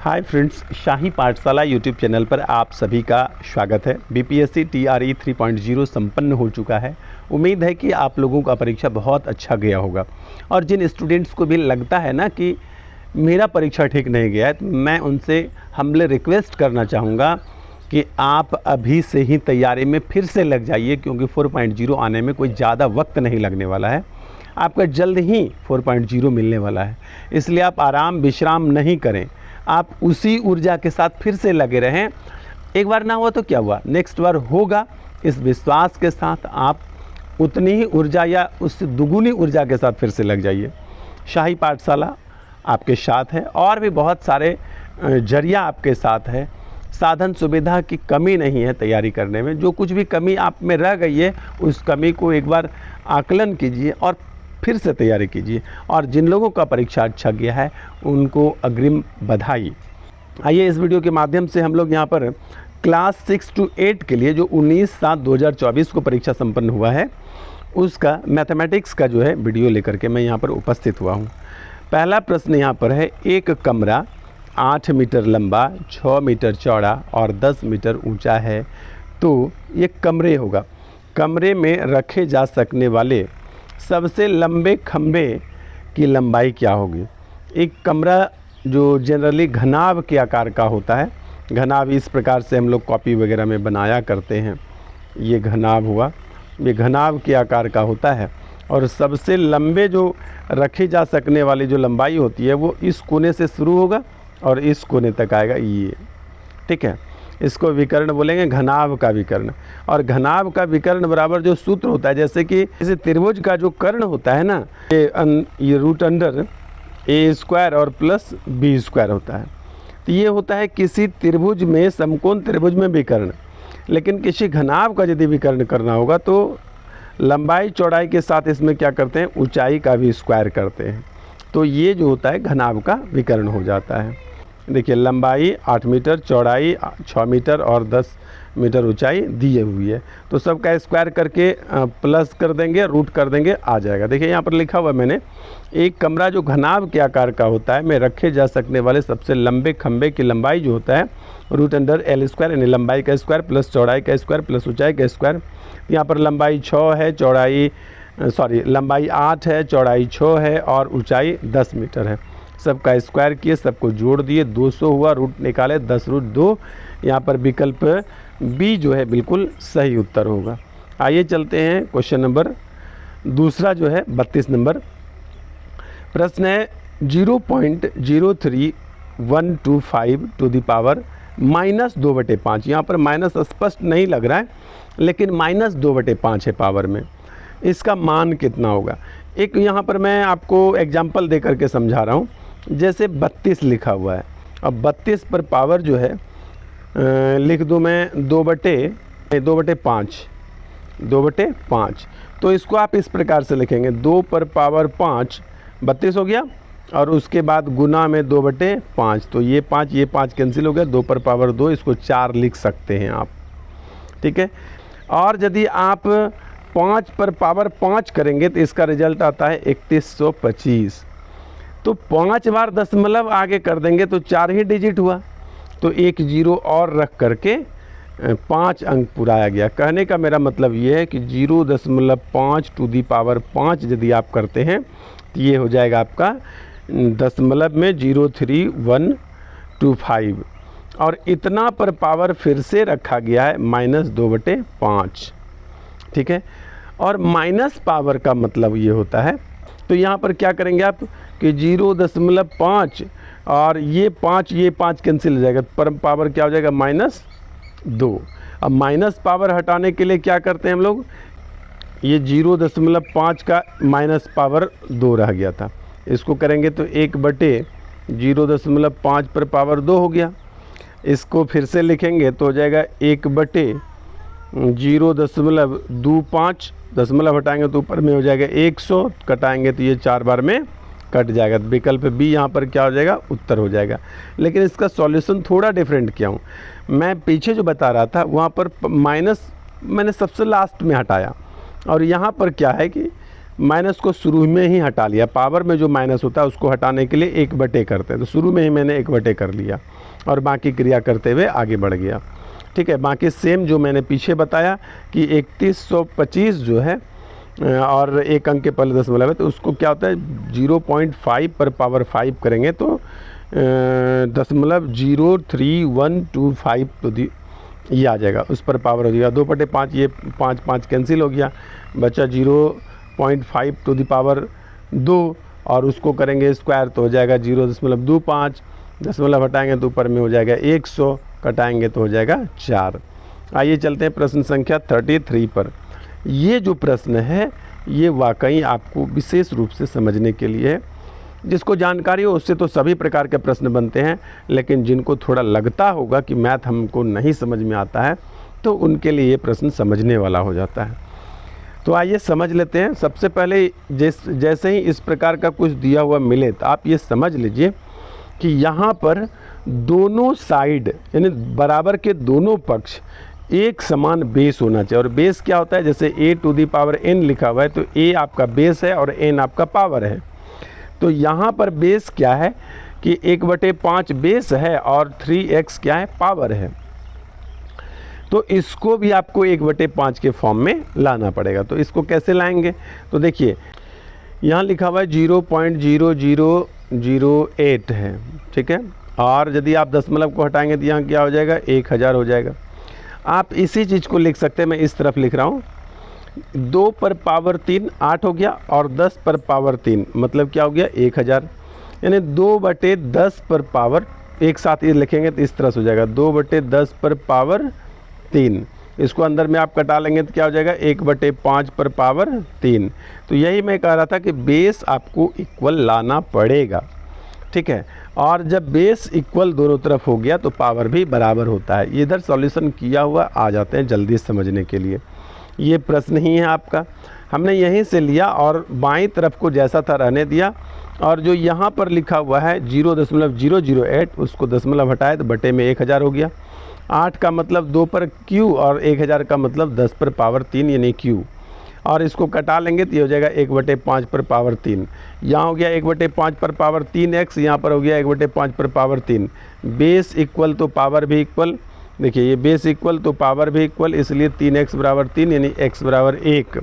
Hi friends, शाही पाठशाला YouTube channel पर आप सभी का स्वागत है। बीपीएससी टीआरई 3.0 संपन्न हो चुका है। उम्मीद है कि आप लोगों का परीक्षा बहुत अच्छा गया होगा। और जिन स्टूडेंट्स को भी लगता है ना कि मेरा परीक्षा ठीक नहीं गया है, तो मैं उनसे हम्बल रिक्वेस्ट करना चाहूँगा कि आप अभी से ही तैयारी में फिर से लग जाइए, क्योंकि 4.0 आने में कोई ज़्यादा वक्त नहीं लगने वाला है। आपका जल्द ही 4.0 मिलने वाला है, इसलिए आप आराम विश्राम नहीं करें। आप उसी ऊर्जा के साथ फिर से लगे रहें। एक बार ना हुआ तो क्या हुआ, नेक्स्ट बार होगा। इस विश्वास के साथ आप उतनी ही ऊर्जा या उससे दुगुनी ऊर्जा के साथ फिर से लग जाइए। शाही पाठशाला आपके साथ है और भी बहुत सारे जरिया आपके साथ है। साधन सुविधा की कमी नहीं है तैयारी करने में। जो कुछ भी कमी आप में रह गई है, उस कमी को एक बार आकलन कीजिए और फिर से तैयारी कीजिए। और जिन लोगों का परीक्षा अच्छा गया है उनको अग्रिम बधाई। आइए इस वीडियो के माध्यम से हम लोग यहाँ पर क्लास 6 to 8 के लिए जो 19/7/2024 को परीक्षा संपन्न हुआ है, उसका मैथमेटिक्स का जो है वीडियो लेकर के मैं यहाँ पर उपस्थित हुआ हूँ। पहला प्रश्न यहाँ पर है, एक कमरा 8 मीटर लंबा, 6 मीटर चौड़ा और 10 मीटर ऊंचा है, तो ये कमरे होगा। कमरे में रखे जा सकने वाले सबसे लंबे खंभे की लंबाई क्या होगी। एक कमरा जो जनरली घनाभ के आकार का होता है, घनाभ इस प्रकार से हम लोग कॉपी वगैरह में बनाया करते हैं। ये घनाभ हुआ, ये घनाभ के आकार का होता है। और सबसे लंबे जो रखे जा सकने वाली जो लंबाई होती है वो इस कोने से शुरू होगा और इस कोने तक आएगा, ये ठीक है। इसको विकर्ण बोलेंगे, घनाभ का विकर्ण। और घनाभ का विकर्ण बराबर जो सूत्र होता है, जैसे त्रिभुज का जो कर्ण होता है ना, ये रूट अंडर a² और प्लस b² होता है। तो ये होता है किसी त्रिभुज में, समकोण त्रिभुज में विकर्ण। लेकिन किसी घनाभ का यदि विकर्ण करना होगा तो लंबाई चौड़ाई के साथ इसमें क्या करते हैं, ऊंचाई का भी स्क्वायर करते हैं। तो ये जो होता है घनाभ का विकर्ण हो जाता है। देखिए लंबाई 8 मीटर, चौड़ाई 6 मीटर और 10 मीटर ऊंचाई दी हुई है। तो सबका स्क्वायर करके प्लस कर देंगे, रूट कर देंगे, आ जाएगा। देखिए यहाँ पर लिखा हुआ मैंने, एक कमरा जो घनाभ के आकार का होता है में रखे जा सकने वाले सबसे लंबे खंभे की लंबाई जो होता है रूट अंडर l² यानी लंबाई का स्क्वायर प्लस चौड़ाई का स्क्वायर प्लस ऊंचाई का स्क्वायर। यहाँ पर लंबाई 6 है, लंबाई 8 है, चौड़ाई 6 है और ऊंचाई 10 मीटर है। सबका स्क्वायर किए, सबको जोड़ दिए, 200 हुआ, रूट निकाले 10√2। यहाँ पर विकल्प बी जो है बिल्कुल सही उत्तर होगा। आइए चलते हैं क्वेश्चन नंबर दूसरा जो है 32 नंबर प्रश्न है। 0.03125 टू द पावर -2/5। यहाँ पर माइनस स्पष्ट नहीं लग रहा है, लेकिन -2/5 है पावर में। इसका मान कितना होगा। एक यहाँ पर मैं आपको एग्जाम्पल दे करके समझा रहा हूँ। जैसे 32 लिखा हुआ है, अब 32 पर पावर जो है लिख दूँ मैं 2/5। तो इसको आप इस प्रकार से लिखेंगे, 2 पर पावर 5 32 हो गया, और उसके बाद गुना में 2/5। तो ये 5 कैंसिल हो गया, 2 पर पावर 2, इसको 4 लिख सकते हैं आप, ठीक है। और यदि आप 5 पर पावर 5 करेंगे तो इसका रिजल्ट आता है 3125। तो 5 बार दशमलव आगे कर देंगे तो 4 ही डिजिट हुआ, तो 1 0 और रख करके 5 अंक पुराया गया। कहने का मेरा मतलब ये है कि 0.5 टू दी पावर 5 यदि आप करते हैं तो ये हो जाएगा आपका दशमलव में 03125। और इतना पर पावर फिर से रखा गया है -2/5, ठीक है। और माइनस पावर का मतलब ये होता है, तो यहाँ पर क्या करेंगे आप कि 0.5 और ये 5 कैंसिल हो जाएगा, पर पावर क्या हो जाएगा -2। अब माइनस पावर हटाने के लिए क्या करते हैं हम लोग, ये 0.5 का माइनस पावर 2 रह गया था, इसको करेंगे तो 1/0.5 पर पावर 2 हो गया। इसको फिर से लिखेंगे तो हो जाएगा 1/0.25, दशमलव हटाएंगे तो ऊपर में हो जाएगा 100, कटाएंगे तो ये 4 बार में कट जाएगा। विकल्प बी यहाँ पर क्या हो जाएगा, उत्तर हो जाएगा। लेकिन इसका सॉल्यूशन थोड़ा डिफरेंट किया हूँ। मैं पीछे जो बता रहा था वहाँ पर माइनस मैंने सबसे लास्ट में हटाया, और यहाँ पर क्या है कि माइनस को शुरू में ही हटा लिया। पावर में जो माइनस होता है उसको हटाने के लिए 1/, करते हैं, तो शुरू में ही मैंने 1/, कर लिया और बाकी क्रिया करते हुए आगे बढ़ गया। ठीक है, बाकी सेम जो मैंने पीछे बताया कि 3125 जो है और एक अंक के पहले दशमलव है, तो उसको क्या होता है 0.5 पर पावर 5 करेंगे तो 0.03125 तो ये आ जाएगा, उस पर पावर हो जाएगा 2/5, ये 5 कैंसिल हो गया, बचा 0.5 टू द पावर 2 और उसको करेंगे स्क्वायर तो हो जाएगा 0.25, दशमलव हटाएंगे तो ऊपर में हो जाएगा 100, कटाएंगे तो हो जाएगा 4। आइए चलते हैं प्रश्न संख्या 33 पर। ये जो प्रश्न है ये वाकई आपको विशेष रूप से समझने के लिए है। जिसको जानकारी हो उससे तो सभी प्रकार के प्रश्न बनते हैं, लेकिन जिनको थोड़ा लगता होगा कि मैथ हमको नहीं समझ में आता है तो उनके लिए ये प्रश्न समझने वाला हो जाता है। तो आइए समझ लेते हैं। सबसे पहले जैसे ही इस प्रकार का कुछ दिया हुआ मिले तो आप ये समझ लीजिए कि यहाँ पर दोनों साइड यानी बराबर के दोनों पक्ष एक समान बेस होना चाहिए। और बेस क्या होता है, जैसे a to the power n लिखा हुआ है तो a आपका बेस है और n आपका पावर है। तो यहाँ पर बेस क्या है कि 1/5 बेस है और 3x क्या है, पावर है। तो इसको भी आपको 1/5 के फॉर्म में लाना पड़ेगा। तो इसको कैसे लाएंगे, तो देखिए यहाँ लिखा हुआ है 0.0008 है, ठीक है, और यदि आप दशमलव को हटाएंगे तो यहाँ क्या हो जाएगा 1000 हो जाएगा। आप इसी चीज़ को लिख सकते हैं, मैं इस तरफ लिख रहा हूँ 2 पर पावर 3 8 हो गया और 10 पर पावर 3 मतलब क्या हो गया 1000, यानी 2/10 पर पावर, एक साथ ये लिखेंगे तो इस तरह से हो जाएगा 2/10 पर पावर 3। इसको अंदर में आप कटा लेंगे तो क्या हो जाएगा 1/5 पर पावर 3। तो यही मैं कह रहा था कि बेस आपको इक्वल लाना पड़ेगा, ठीक है। और जब बेस इक्वल दोनों तरफ हो गया तो पावर भी बराबर होता है। इधर सॉल्यूशन किया हुआ आ जाते हैं जल्दी समझने के लिए। ये प्रश्न ही है आपका, हमने यहीं से लिया और बाईं तरफ को जैसा था रहने दिया, और जो यहाँ पर लिखा हुआ है 0.008 उसको दशमलव हटाए तो बटे में 1000 हो गया। 8 का मतलब 2 पर q और 1000 का मतलब 10 पर पावर 3 यानी q, और इसको कटा लेंगे तो ये हो जाएगा 1/5 पर पावर 3। यहाँ हो गया 1/5 पर पावर 3x, यहाँ पर हो गया 1/5 पर पावर 3। बेस इक्वल तो पावर भी इक्वल, देखिए ये बेस इक्वल तो पावर भी इक्वल, इसलिए 3x बराबर 3 यानी x बराबर 1।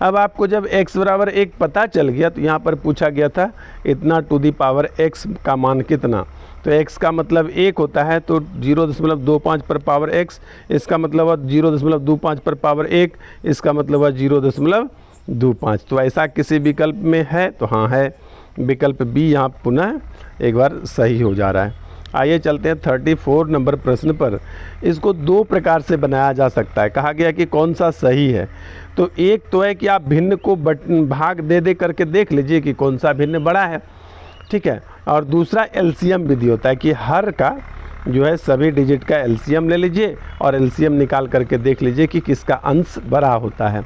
अब आपको जब x बराबर 1 पता चल गया तो यहाँ पर पूछा गया था इतना टू दी पावर x का मान कितना, तो x का मतलब 1 होता है तो 0.25 पर पावर x, इसका मतलब है 0.25 पर पावर 1, इसका मतलब है 0.25। तो ऐसा किसी विकल्प में है तो हाँ है, विकल्प बी यहाँ पुनः एक बार सही हो जा रहा है। आइए चलते हैं 34 नंबर प्रश्न पर। इसको दो प्रकार से बनाया जा सकता है। कहा गया कि कौन सा सही है, तो एक तो है कि आप भिन्न को भाग दे दे करके देख लीजिए कि कौन सा भिन्न बड़ा है, ठीक है। और दूसरा एलसीएम विधि होता है कि हर का जो है सभी डिजिट का एलसीएम ले लीजिए और एलसीएम निकाल करके देख लीजिए कि किसका अंश बड़ा होता है।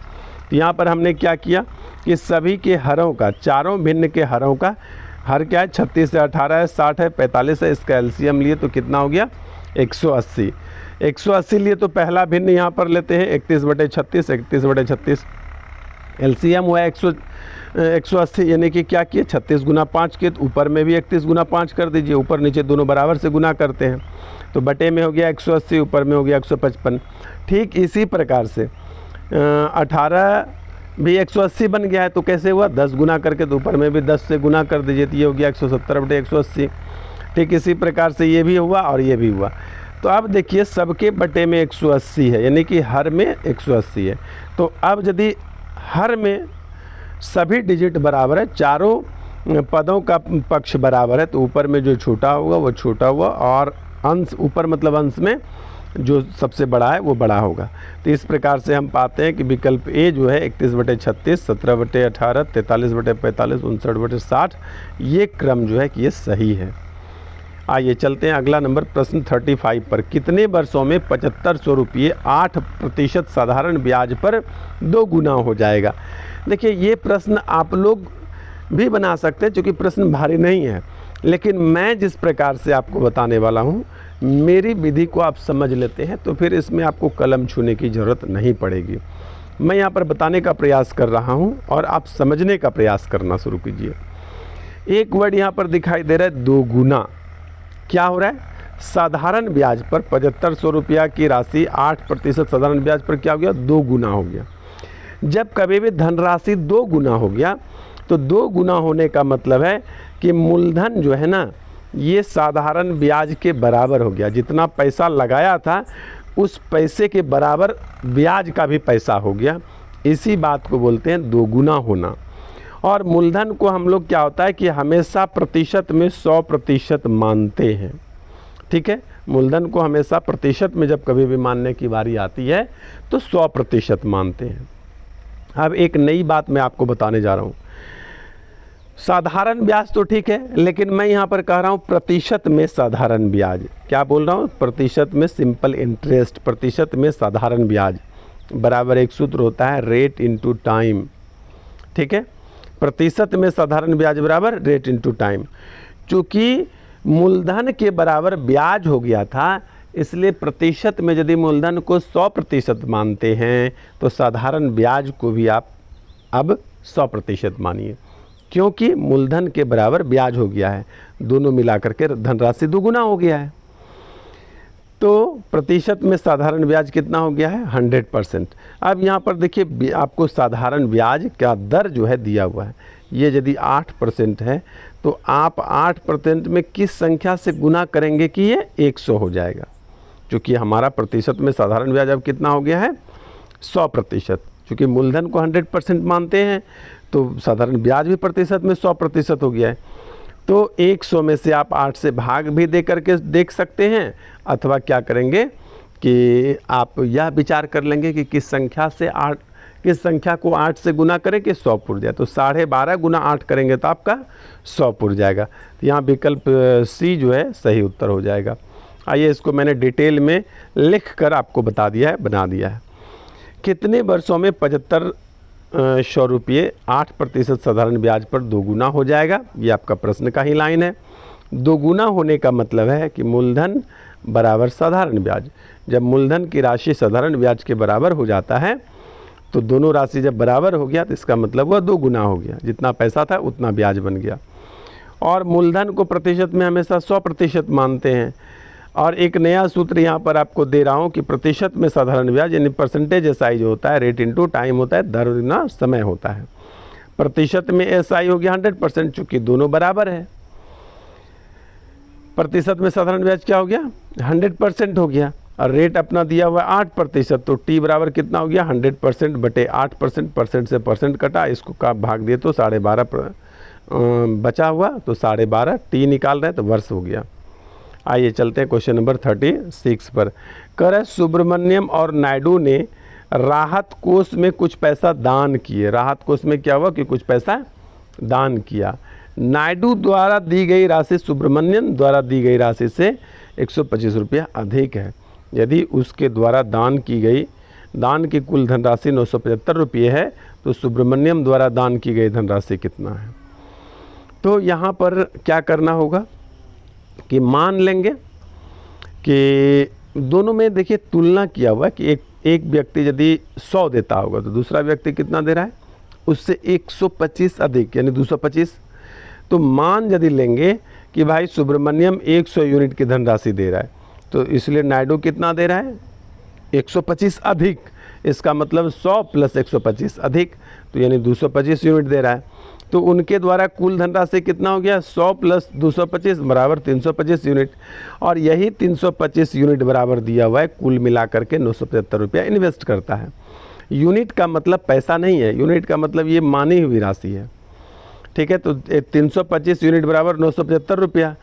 तो यहाँ पर हमने क्या किया कि सभी के हरों का, चारों भिन्न के हरों का, हर क्या है 36 है, 18 है, 60 है, 45 है, इसका एलसीएम लिए तो कितना हो गया 180। 180 लिए तो पहला भिन्न यहाँ पर लेते हैं 31/36, 31/36 एलसीएम हुआ 180, यानी कि क्या किए 36 गुना 5 के, तो ऊपर में भी 31 गुना 5 कर दीजिए, ऊपर नीचे दोनों बराबर से गुना करते हैं तो बटे में हो गया 180, ऊपर में हो गया 155। ठीक इसी प्रकार से 18 भी 180 बन गया है, तो कैसे हुआ 10 गुना करके, तो ऊपर में भी 10 से गुना कर दीजिए तो ये हो गया 170/180। ठीक इसी प्रकार से ये भी हुआ और ये भी हुआ। तो अब देखिए सबके बटे में 180 है, यानी कि हर में 180 है। तो अब यदि हर में सभी डिजिट बराबर है, चारों पदों का पक्ष बराबर है, तो ऊपर में जो छोटा होगा वो छोटा हुआ और अंश ऊपर मतलब अंश में जो सबसे बड़ा है वो बड़ा होगा। तो इस प्रकार से हम पाते हैं कि विकल्प ए जो है 31/36, 17/18, 43/45, 59/60 ये क्रम जो है कि ये सही है। आइए चलते हैं अगला नंबर प्रश्न 35 पर। कितने वर्षों में 7500 रुपये 8% साधारण ब्याज पर 2 गुना हो जाएगा। देखिए ये प्रश्न आप लोग भी बना सकते हैं, क्योंकि प्रश्न भारी नहीं है, लेकिन मैं जिस प्रकार से आपको बताने वाला हूँ, मेरी विधि को आप समझ लेते हैं तो फिर इसमें आपको कलम छूने की ज़रूरत नहीं पड़ेगी। मैं यहाँ पर बताने का प्रयास कर रहा हूँ और आप समझने का प्रयास करना शुरू कीजिए। एक वर्ड यहाँ पर दिखाई दे रहा है, दोगुना। क्या हो रहा है? साधारण ब्याज पर 7500 रुपया की राशि 8% साधारण ब्याज पर क्या हो गया? 2 गुना हो गया। जब कभी भी धनराशि 2 गुना हो गया तो 2 गुना होने का मतलब है कि मूलधन जो है ना, ये साधारण ब्याज के बराबर हो गया। जितना पैसा लगाया था उस पैसे के बराबर ब्याज का भी पैसा हो गया। इसी बात को बोलते हैं 2 गुना होना। और मूलधन को हम लोग क्या होता है कि हमेशा प्रतिशत में 100% मानते हैं। ठीक है, मूलधन को हमेशा प्रतिशत में जब कभी भी मानने की बारी आती है तो 100% मानते हैं। अब एक नई बात मैं आपको बताने जा रहा हूँ। साधारण ब्याज तो ठीक है, लेकिन मैं यहाँ पर कह रहा हूँ प्रतिशत में साधारण ब्याज। क्या बोल रहा हूँ? प्रतिशत में सिंपल इंटरेस्ट, प्रतिशत में साधारण ब्याज बराबर एक सूत्र होता है, रेट इनटू टाइम। ठीक है, प्रतिशत में साधारण ब्याज बराबर रेट इनटू टाइम। चूँकि मूलधन के बराबर ब्याज हो गया था, इसलिए प्रतिशत में यदि मूलधन को 100% मानते हैं तो साधारण ब्याज को भी आप अब 100% मानिए, क्योंकि मूलधन के बराबर ब्याज हो गया है। दोनों मिलाकर के धनराशि 2 गुना हो गया है। तो प्रतिशत में साधारण ब्याज कितना हो गया है? 100%। अब यहाँ पर देखिए, आपको साधारण ब्याज का दर जो है दिया हुआ है। ये यदि 8% है तो आप 8% में किस संख्या से गुना करेंगे कि ये 100 हो जाएगा। क्योंकि हमारा प्रतिशत में साधारण ब्याज अब कितना हो गया है? 100%। चूँकि मूलधन को 100% मानते हैं तो साधारण ब्याज भी प्रतिशत में 100% हो गया है। तो 100 में से आप 8 से भाग भी दे करके देख सकते हैं, अथवा क्या करेंगे कि आप यह विचार कर लेंगे कि किस संख्या को 8 से गुना करें कि 100 पुर जाए। तो 12.5 गुना 8 करेंगे तो आपका 100 पुर जाएगा। तो यहाँ विकल्प सी जो है सही उत्तर हो जाएगा। आइए, इसको मैंने डिटेल में लिख कर आपको बता दिया है, बना दिया है। कितने वर्षों में 7500 रुपये 8% साधारण ब्याज पर 2 गुना हो जाएगा? ये आपका प्रश्न का ही लाइन है। 2 गुना होने का मतलब है कि मूलधन बराबर साधारण ब्याज। जब मूलधन की राशि साधारण ब्याज के बराबर हो जाता है तो दोनों राशि जब बराबर हो गया तो इसका मतलब हुआ 2 गुना हो गया। जितना पैसा था उतना ब्याज बन गया। और मूलधन को प्रतिशत में हमेशा 100% मानते हैं। और एक नया सूत्र यहाँ पर आपको दे रहा हूँ कि प्रतिशत में साधारण ब्याज यानी परसेंटेज एसआई जो होता है, रेट इनटू टाइम होता है, दर गुना समय होता है। प्रतिशत में एसआई हो गया 100%, चूँकि दोनों बराबर है। प्रतिशत में साधारण ब्याज क्या हो गया? 100% हो गया। और रेट अपना दिया हुआ 8%, तो टी बराबर कितना हो गया? 100% बटे 8%। परसेंट से परसेंट कटा, इसको का भाग दिए तो 12.5 बचा हुआ, तो 12.5 टी निकाल रहे हैं तो वर्ष हो गया। आइए चलते हैं क्वेश्चन नंबर 36 पर। कह रहे सुब्रमण्यम और नायडू ने राहत कोष में कुछ पैसा दान किए। राहत कोष में क्या हुआ कि कुछ पैसा दान किया। नायडू द्वारा दी गई राशि सुब्रमण्यम द्वारा दी गई राशि से 125 रुपया अधिक है। यदि उसके द्वारा दान की कुल धनराशि 975 रुपये है तो सुब्रमण्यम द्वारा दान की गई धनराशि कितना है? तो यहाँ पर क्या करना होगा कि मान लेंगे कि दोनों में देखिए तुलना किया हुआ है कि एक व्यक्ति यदि 100 देता होगा तो दूसरा व्यक्ति कितना दे रहा है? उससे 125 अधिक, यानी 225। तो मान यदि लेंगे कि भाई सुब्रमण्यम 100 यूनिट की धनराशि दे रहा है, तो इसलिए नायडू कितना दे रहा है? 125 अधिक। इसका मतलब 100 प्लस 125 अधिक, तो यानी 225 यूनिट दे रहा है। तो उनके द्वारा कुल धनराशि कितना हो गया? 100 प्लस 225 बराबर 325 यूनिट। और यही 325 यूनिट बराबर दिया हुआ है, कुल मिलाकर के 975 रुपया इन्वेस्ट करता है। यूनिट का मतलब पैसा नहीं है, यूनिट का मतलब ये मानी हुई राशि है। ठीक है, तो 325 यूनिट बराबर 975 रुपया।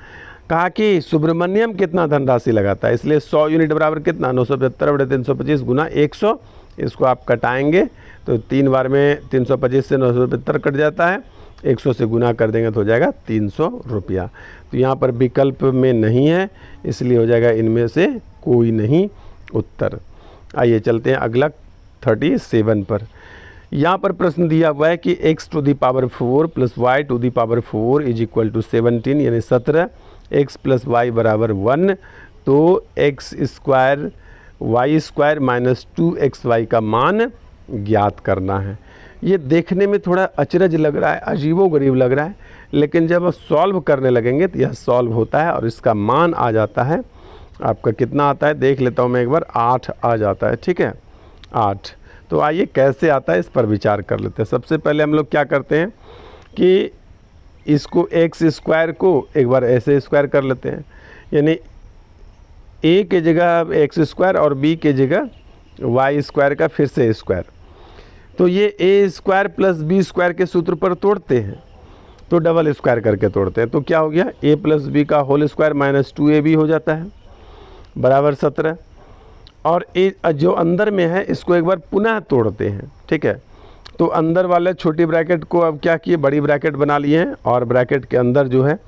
कहा कि सुब्रमण्यम कितना धनराशि लगाता है, इसलिए 100 यूनिट बराबर कितना? 975 बटे 325 गुना 100। इसको आप कटाएंगे तो 3 बार में 325 से 975 कट जाता है, 100 से गुना कर देंगे तो हो जाएगा 300 रुपया। तो यहाँ पर विकल्प में नहीं है, इसलिए हो जाएगा इनमें से कोई नहीं उत्तर। आइए चलते हैं अगला 37 पर। यहाँ पर प्रश्न दिया हुआ है कि x to the power 4 plus y to the power 4 is equal to 17 यानी 17, x प्लस वाई बराबर 1। तो x square y square minus 2xy का मान ज्ञात करना है। ये देखने में थोड़ा अचरज लग रहा है, अजीबोगरीब लग रहा है, लेकिन जब आप सॉल्व करने लगेंगे तो यह सॉल्व होता है और इसका मान आ जाता है आपका, कितना आता है देख लेता हूँ मैं एक बार, 8 आ जाता है। ठीक है, 8। तो आइए कैसे आता है इस पर विचार कर लेते हैं। सबसे पहले हम लोग क्या करते हैं कि इसको एक्स स्क्वायर को एक बार ऐसे स्क्वायर कर लेते हैं, यानी ए के जगह एक्स स्क्वायर और बी के जगह वाई स्क्वायर का फिर से स्क्वायर। तो ये ए स्क्वायर प्लस बी स्क्वायर के सूत्र पर तोड़ते हैं, तो डबल स्क्वायर करके तोड़ते हैं। तो क्या हो गया, ए प्लस बी का होल स्क्वायर माइनस 2ab हो जाता है बराबर 17। और ए जो अंदर में है इसको एक बार पुनः तोड़ते हैं। ठीक है, तो अंदर वाले छोटी ब्रैकेट को अब क्या किए, बड़ी ब्रैकेट बना लिए हैं और ब्रैकेट के अंदर जो है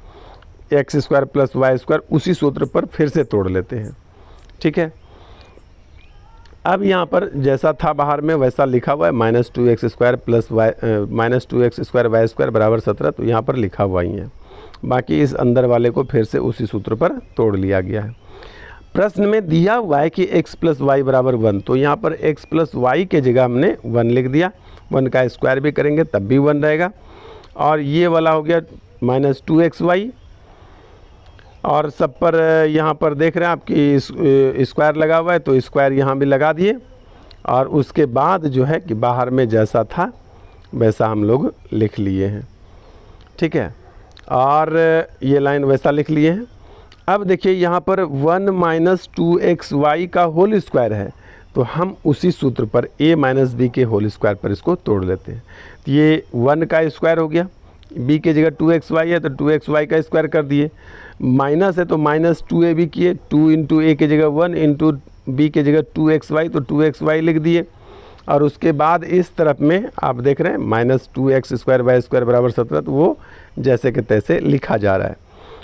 x square plus y square उसी सूत्र पर फिर से तोड़ लेते हैं। ठीक है, अब यहाँ पर जैसा था बाहर में वैसा लिखा हुआ है, -2x square plus y -2x square y square बराबर 17, तो यहाँ पर लिखा हुआ ही है। बाकी इस अंदर वाले को फिर से उसी सूत्र पर तोड़ लिया गया है। प्रश्न में दिया हुआ है कि x प्लस वाई बराबर 1, तो यहाँ पर x प्लस वाई के जगह हमने 1 लिख दिया। 1 का स्क्वायर भी करेंगे तब भी 1 रहेगा। और ये वाला हो गया -2xy, और सब पर यहाँ पर देख रहे हैं आपकी स्क्वायर लगा हुआ है, तो स्क्वायर यहाँ भी लगा दिए। और उसके बाद जो है कि बाहर में जैसा था वैसा हम लोग लिख लिए हैं। ठीक है, और ये लाइन वैसा लिख लिए हैं। अब देखिए यहाँ पर 1 - 2xy का होल स्क्वायर है, तो हम उसी सूत्र पर a - b के होल स्क्वायर पर इसको तोड़ लेते हैं। तो ये 1 का स्क्वायर हो गया, b के जगह 2xy है तो 2xy का स्क्वायर कर दिए, माइनस है तो -2ab किए, 2 × a के जगह 1 × b के जगह 2xy, तो 2xy लिख दिए। और उसके बाद इस तरफ में आप देख रहे हैं -2x स्क्वायर वाई स्क्वायर बराबर 17, तो वो जैसे कि तैसे लिखा जा रहा है।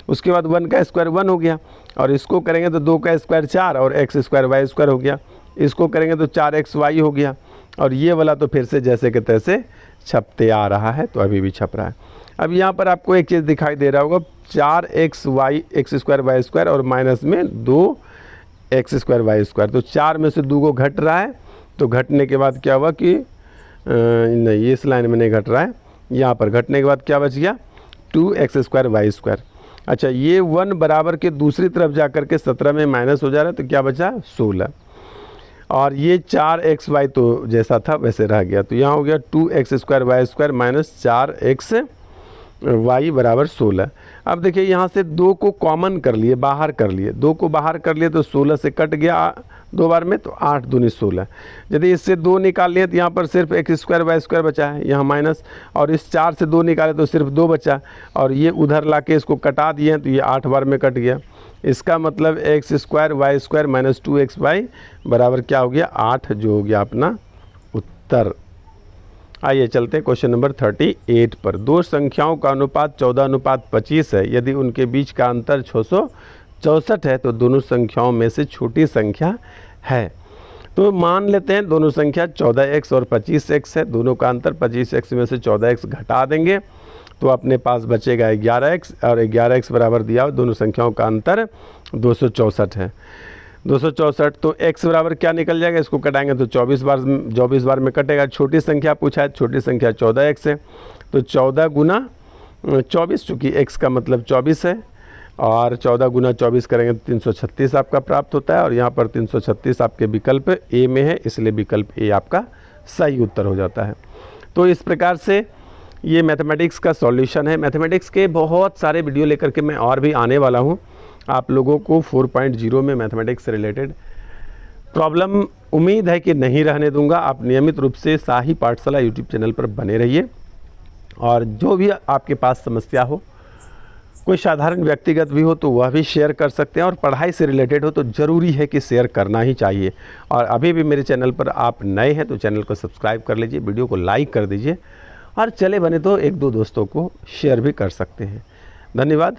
उसके बाद 1 का स्क्वायर 1 हो गया, और इसको करेंगे तो 2 का स्क्वायर 4 और x स्क्वायर वाई स्क्वायर हो गया। इसको करेंगे तो 4xy हो गया, और ये वाला तो फिर से जैसे कि तैसे छपते आ रहा है, तो अभी भी छप रहा है। अब यहाँ पर आपको एक चीज़ दिखाई दे रहा होगा, 4xy x square y square और माइनस में 2x स्क्वायर वाई स्क्वायर, तो 4 में से 2 को घट रहा है। तो घटने के बाद क्या हुआ कि नहीं, इस लाइन में नहीं घट रहा है, यहाँ पर घटने के बाद क्या बच गया, 2x स्क्वायर वाई स्क्वायर। अच्छा, ये 1 बराबर के दूसरी तरफ जा कर के 17 में माइनस हो जा रहा है, तो क्या बचा 16। और ये 4xy तो जैसा था वैसे रह गया, तो यहाँ हो गया 2x square y square minus 4xy बराबर 16। अब देखिए यहाँ से 2 को कॉमन कर लिए, बाहर कर लिए, 2 को बाहर कर लिए तो 16 से कट गया 2 बार में, तो 8 दूनी 16। यदि इससे 2 निकाल लिए तो यहाँ पर सिर्फ x स्क्वायर वाई स्क्वायर बचा है, यहाँ माइनस, और इस 4 से 2 निकाले तो सिर्फ 2 बचा, और ये उधर ला के इसको कटा दिए हैं तो ये 8 बार में कट गया। इसका मतलब x square y square minus 2xy बराबर क्या हो गया 8, जो हो गया अपना उत्तर। आइए चलते हैं क्वेश्चन नंबर 38 पर। दो संख्याओं का अनुपात 14:25 है, यदि उनके बीच का अंतर 664 है तो दोनों संख्याओं में से छोटी संख्या है। तो मान लेते हैं दोनों संख्या 14x और 25x है, दोनों का अंतर 25x में से 14x घटा देंगे तो अपने पास बचेगा 11x, और 11x बराबर दिया हो, दोनों संख्याओं का अंतर 264 है। 264 तो x बराबर क्या निकल जाएगा, इसको कटाएंगे तो 24 बार में कटेगा। छोटी संख्या पूछा है, छोटी संख्या 14x है, तो 14 गुना 24, चूँकि x का मतलब 24 है, और 14 गुना 24 करेंगे तो 336 आपका प्राप्त होता है। और यहाँ पर 336 आपके विकल्प ए में है, इसलिए विकल्प ए आपका सही उत्तर हो जाता है। तो इस प्रकार से ये मैथमेटिक्स का सॉल्यूशन है। मैथमेटिक्स के बहुत सारे वीडियो लेकर के मैं और भी आने वाला हूँ आप लोगों को 4.0 में मैथमेटिक्स से रिलेटेड प्रॉब्लम उम्मीद है कि नहीं रहने दूंगा। आप नियमित रूप से शाही पाठशाला यूट्यूब चैनल पर बने रहिए, और जो भी आपके पास समस्या हो, कोई साधारण व्यक्तिगत भी हो तो वह भी शेयर कर सकते हैं, और पढ़ाई से रिलेटेड हो तो ज़रूरी है कि शेयर करना ही चाहिए। और अभी भी मेरे चैनल पर आप नए हैं तो चैनल को सब्सक्राइब कर लीजिए, वीडियो को लाइक कर दीजिए, और चले बने तो 1-2 दोस्तों को शेयर भी कर सकते हैं। धन्यवाद।